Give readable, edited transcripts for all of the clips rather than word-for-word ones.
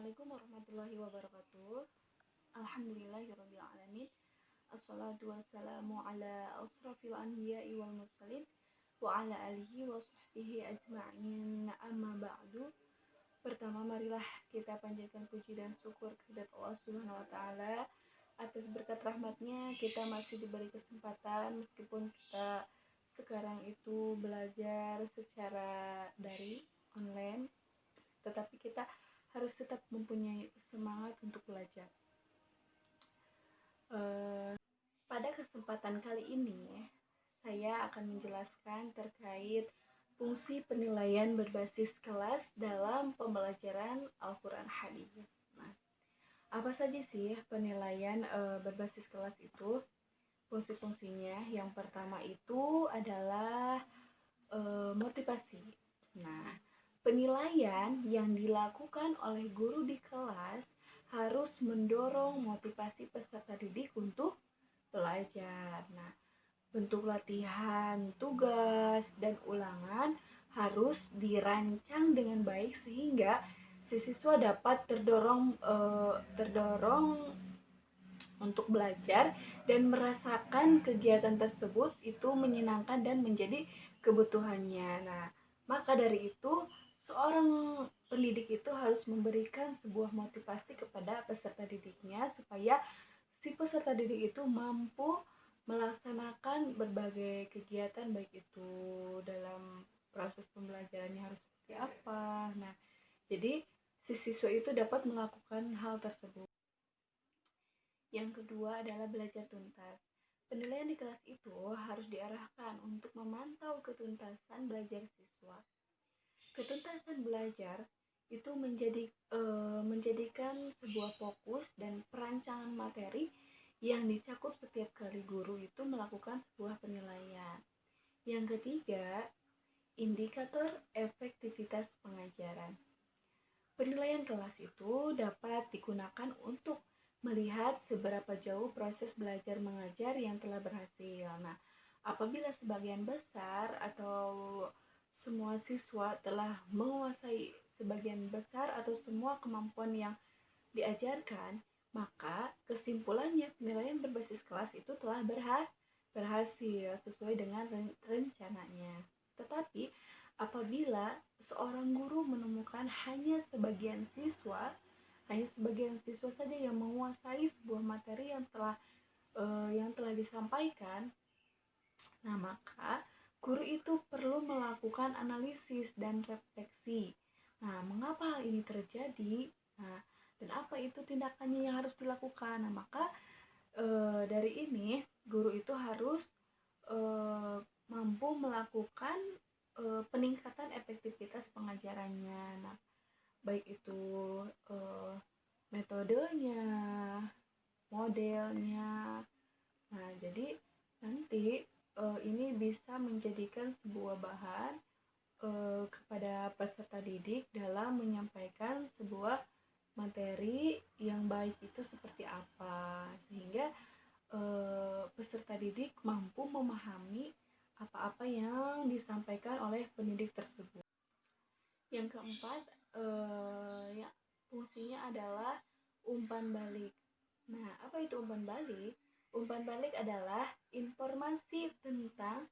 Assalamualaikum warahmatullahi wabarakatuh. Alhamdulillahirrabbilalamin. Assalatu wassalamu ala asrafil anbiya'i wal mursalin wa ala alihi wa sahbihi ajma'in, amma ba'du. Pertama, marilah kita panjatkan puji dan syukur kehadirat Allah Subhanahu wa taala atas berkat rahmatnya kita masih diberi kesempatan meskipun kita sekarang itu belajar secara dari online, tetapi kita harus tetap mempunyai semangat untuk belajar. Pada kesempatan kali ini, saya akan menjelaskan terkait fungsi penilaian berbasis kelas dalam pembelajaran Al-Quran Hadis. Nah, apa saja sih penilaian berbasis kelas itu? Fungsi-fungsinya yang pertama itu adalah motivasi. Nah, penilaian yang dilakukan oleh guru di kelas harus mendorong motivasi peserta didik untuk belajar. Nah, bentuk latihan, tugas, dan ulangan harus dirancang dengan baik sehingga si siswa dapat terdorong untuk belajar dan merasakan kegiatan tersebut itu menyenangkan dan menjadi kebutuhannya. Nah, maka dari itu seorang pendidik itu harus memberikan sebuah motivasi kepada peserta didiknya supaya si peserta didik itu mampu melaksanakan berbagai kegiatan, baik itu dalam proses pembelajarannya harus seperti apa. Nah, jadi si siswa itu dapat melakukan hal tersebut. Yang kedua adalah belajar tuntas. Penilaian di kelas itu harus diarahkan untuk memantau ketuntasan belajar siswa. Ketuntasan belajar itu menjadikan sebuah fokus dan perancangan materi yang dicakup setiap kali guru itu melakukan sebuah penilaian. Yang ketiga, indikator efektivitas pengajaran. Penilaian kelas itu dapat digunakan untuk melihat seberapa jauh proses belajar mengajar yang telah berhasil. Nah, apabila sebagian besar atau semua siswa telah menguasai sebagian besar atau semua kemampuan yang diajarkan, maka kesimpulannya penilaian berbasis kelas itu telah berhasil sesuai dengan rencananya. Tetapi apabila seorang guru menemukan hanya sebagian siswa saja yang menguasai sebuah materi yang telah disampaikan, nah maka guru itu perlu melakukan analisis dan refleksi. Nah, mengapa hal ini terjadi? Nah, dan apa itu tindakannya yang harus dilakukan? Nah, maka dari ini guru itu harus mampu melakukan peningkatan efektivitas pengajarannya. Nah, baik itu metodenya, modelnya. Nah, jadi nanti ini bisa menjadikan sebuah bahan kepada peserta didik dalam menyampaikan sebuah materi yang baik itu seperti apa, sehingga peserta didik mampu memahami apa-apa yang disampaikan oleh pendidik tersebut. Yang keempat, ya, fungsinya adalah umpan balik. Nah, apa itu umpan balik? Umpan balik adalah informasi tentang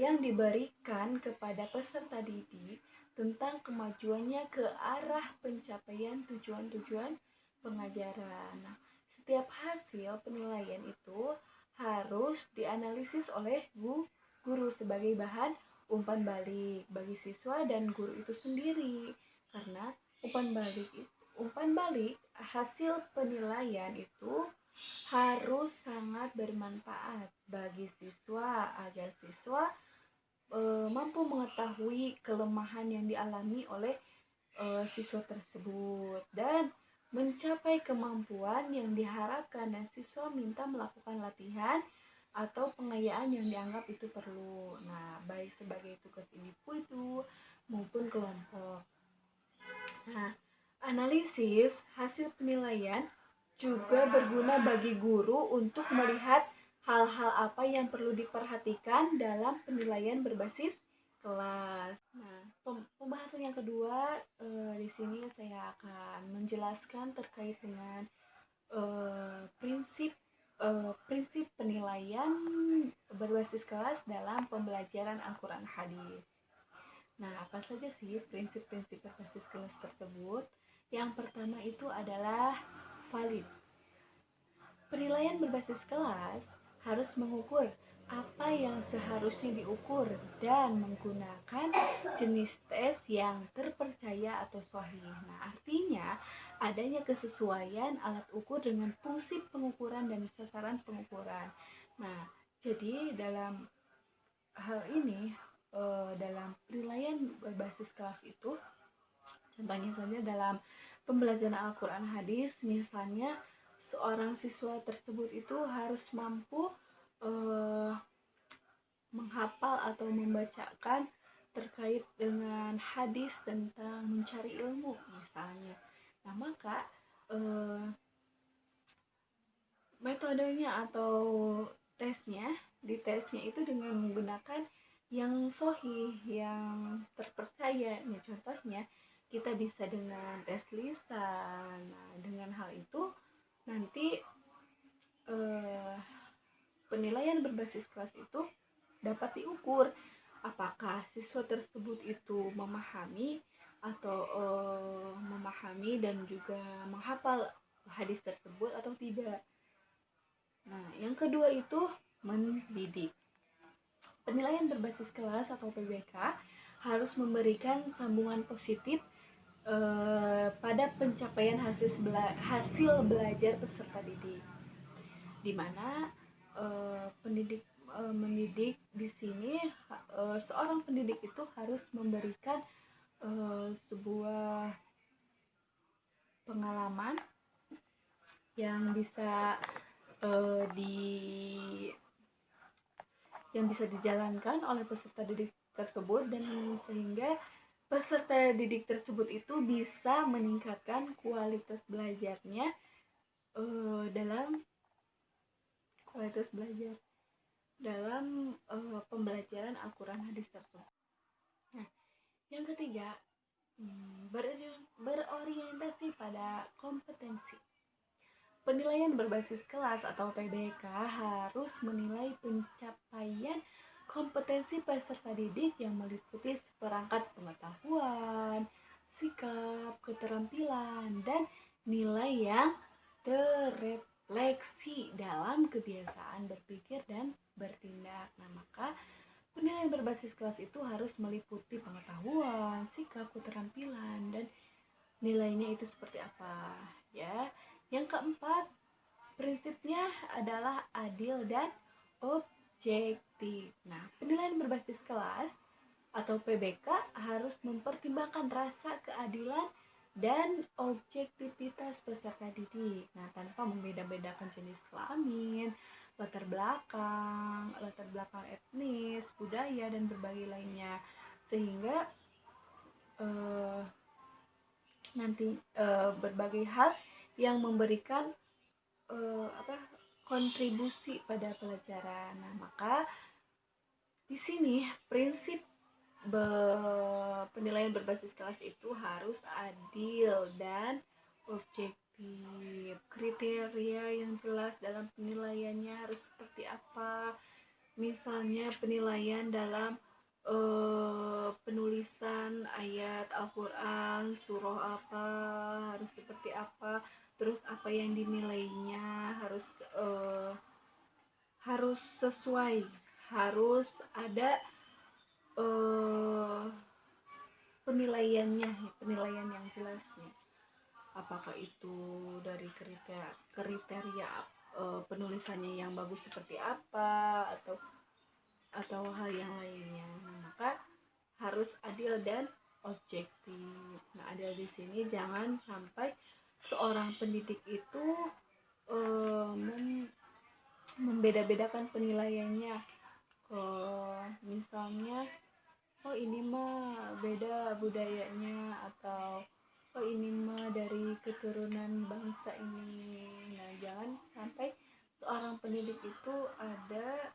yang diberikan kepada peserta didik tentang kemajuannya ke arah pencapaian tujuan-tujuan pengajaran. Nah, setiap hasil penilaian itu harus dianalisis oleh guru sebagai bahan umpan balik bagi siswa dan guru itu sendiri. Karena umpan balik hasil penilaian itu harus sangat bermanfaat bagi siswa agar siswa mampu mengetahui kelemahan yang dialami oleh siswa tersebut dan mencapai kemampuan yang diharapkan, dan siswa minta melakukan latihan atau pengayaan yang dianggap itu perlu. Nah, baik sebagai tugas individu maupun kelompok. Nah, analisis hasil penilaian juga berguna bagi guru untuk melihat hal-hal apa yang perlu diperhatikan dalam penilaian berbasis kelas. Nah, pembahasan yang kedua, di sini saya akan menjelaskan terkait dengan prinsip prinsip penilaian berbasis kelas dalam pembelajaran Al-Quran Hadis. Nah, apa saja sih prinsip-prinsip berbasis kelas tersebut? Yang pertama itu adalah valid. Penilaian berbasis kelas harus mengukur apa yang seharusnya diukur dan menggunakan jenis tes yang terpercaya atau sahih. Nah, artinya adanya kesesuaian alat ukur dengan fungsi pengukuran dan sasaran pengukuran. Nah, jadi dalam hal ini, dalam penilaian berbasis kelas itu, contohnya saja dalam pembelajaran Al-Quran Hadis, misalnya seorang siswa tersebut itu harus mampu menghafal atau membacakan terkait dengan hadis tentang mencari ilmu misalnya. Nah, maka metodenya atau di tesnya itu dengan menggunakan yang sahih, yang terpercaya. Nah, contohnya kita bisa dengan tes lisan. Nah, dengan hal itu nanti penilaian berbasis kelas itu dapat diukur apakah siswa tersebut itu memahami atau memahami dan juga menghafal hadis tersebut atau tidak. Nah, yang kedua itu mendidik. Penilaian berbasis kelas atau PBK harus memberikan sambungan positif pada pencapaian hasil belajar peserta didik, di mana mendidik di sini seorang pendidik itu harus memberikan sebuah pengalaman yang bisa dijalankan oleh peserta didik tersebut, dan sehingga peserta didik tersebut itu bisa meningkatkan kualitas belajarnya dalam pembelajaran Al-Quran Hadis tersebut. Nah, yang ketiga, berorientasi pada kompetensi. Penilaian berbasis kelas atau PBK harus menilai pencapaian kompetensi peserta didik yang meliputi seperangkat pengetahuan, sikap, keterampilan, dan nilai yang terefleksi dalam kebiasaan berpikir dan bertindak. Nah, maka penilaian berbasis kelas itu harus meliputi pengetahuan, sikap, keterampilan, dan nilainya itu seperti apa, ya. Yang keempat, prinsipnya adalah adil dan objektif. Nah, penilaian berbasis kelas atau PBK harus mempertimbangkan rasa keadilan dan objektivitas peserta didik. Nah, tanpa membeda-bedakan jenis kelamin, latar belakang etnis, budaya, dan berbagai lainnya, sehingga nanti berbagai hal yang memberikan kontribusi pada pelajaran. Nah, maka di sini prinsip penilaian berbasis kelas itu harus adil dan objektif. Kriteria yang jelas dalam penilaiannya harus seperti apa? Misalnya penilaian dalam penulisan ayat Al-Quran, surah apa, harus seperti apa, terus apa yang dinilainya harus sesuai, harus ada penilaian yang jelasnya. Apakah itu dari kriteria penulisannya yang bagus seperti apa, atau hal yang lainnya. Nah, maka harus adil dan objektif. Nah, adil di sini jangan sampai seorang pendidik itu membeda-bedakan penilaiannya. Misalnya, oh ini mah beda budayanya, atau oh ini mah dari keturunan bangsa ini. Nah, jangan sampai seorang pendidik itu ada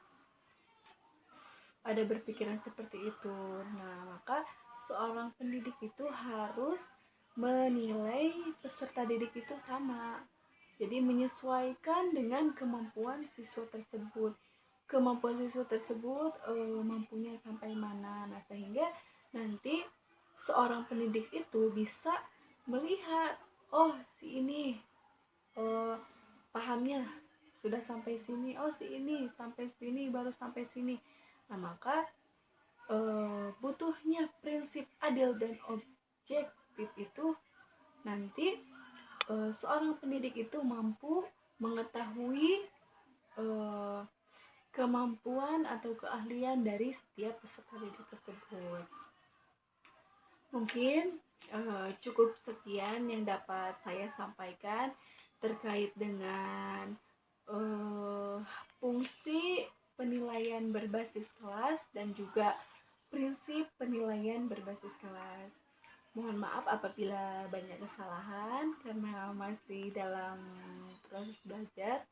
ada berpikiran seperti itu. Nah, maka seorang pendidik itu harus menilai peserta didik itu sama. Jadi menyesuaikan dengan kemampuan siswa tersebut. Kemampuan siswa tersebut mampunya sampai mana. Nah, sehingga nanti seorang pendidik itu bisa melihat, oh si ini eh, pahamnya sudah sampai sini, oh si ini sampai sini, baru sampai sini. Nah, maka butuhnya prinsip adil dan objektif itu nanti seorang pendidik itu mampu mengetahui eh, kemampuan atau keahlian dari setiap peserta didik tersebut. Mungkin cukup sekian yang dapat saya sampaikan terkait dengan eh, fungsi penilaian berbasis kelas dan juga prinsip penilaian berbasis kelas. Mohon maaf apabila banyak kesalahan karena masih dalam proses belajar.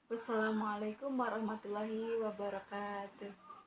Wassalamualaikum warahmatullahi wabarakatuh.